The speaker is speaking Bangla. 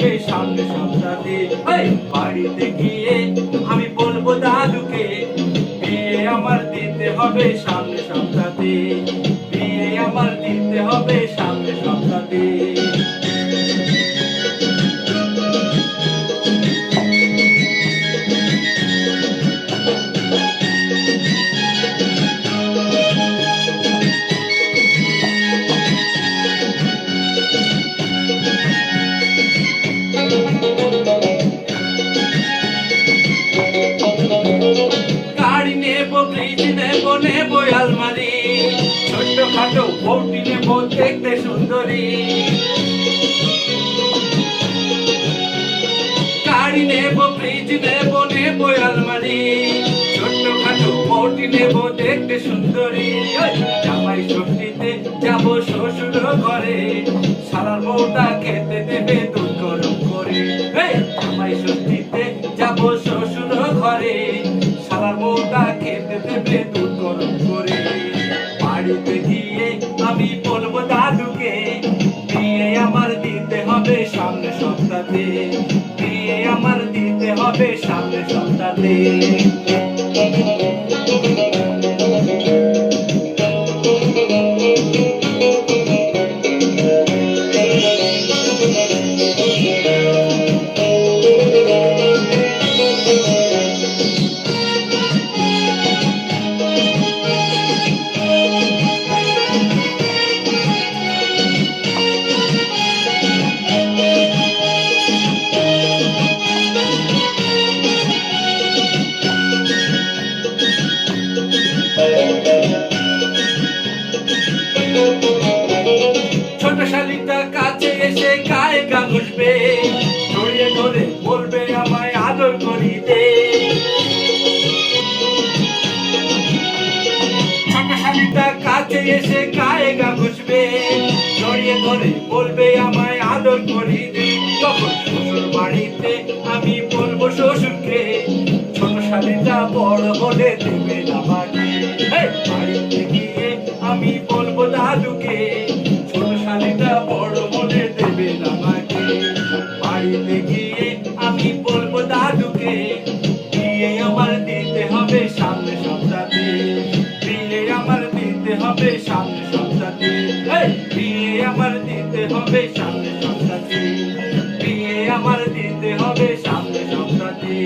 হবে সামনে সপ্তাহে। বাড়িতে গিয়ে আমি বলবো দাদুকে, বিয়ে আমার দিতে হবে সামনে সপ্তাহে, বিয়ে আমার দিতে হবে সামনে সপ্তাহে। গাড়ি নেবো, ফ্রিজ নেবো, নেবো আলমারি, ছোট্ট খাটো বউটি নেবো দেখতে সুন্দরী। গাড়ি নেবো, ফ্রিজ নেবো, নেবো আলমারি, ছোট্ট খাটো বউটি নেবো দেখতে সুন্দরী। জামাই ষষ্ঠীতে যাবো শ্বশুর ঘরে, শালার বউটা খেতে দেবে দুধ গরম করে। জামাই ষষ্ঠীতে যাবো শ্বশুর ঘরে, শালার বউটা খেতে দেবে দুধ গরম করে। বাড়িতে গিয়ে আমি বলবো দাদুকে, বিয়ে আমার দিতে হবে সামনে সপ্তাহে, বিয়ে আমার দিতে হবে সামনে সপ্তাহে। ছোট শালিটা কাছে এসে গায়ে গা ঘুষবে, জড়িয়ে ধরে বলবে আমায় আদর করিতে। ছোট শালিটা কাছে এসে গায়ে গা ঘুষবে, জড়িয়ে ধরে বলবে আমায় আদর করিতে। তখন শ্বশুর বাড়িতে আমি বলবো শ্বশুরকে, ছোট শালিটা বড় হলে দেবে আমাকে। বাড়িতে গিয়ে আমি বলবো দাদুকে, ছোট শালিটা বড় হলে দেবে আমাকে। বাড়িতে গিয়ে আমি বলবো দাদুকে, বিয়ে আমার দিতে হবে সামনে সপ্তাহে, বিয়ে আমার দিতে হবে সামনে সপ্তাহে, বিয়ে আমার দিতে হবে সামনে সপ্তাহে, বিয়ে আমার দিতে হবে সামনে সপ্তাহে।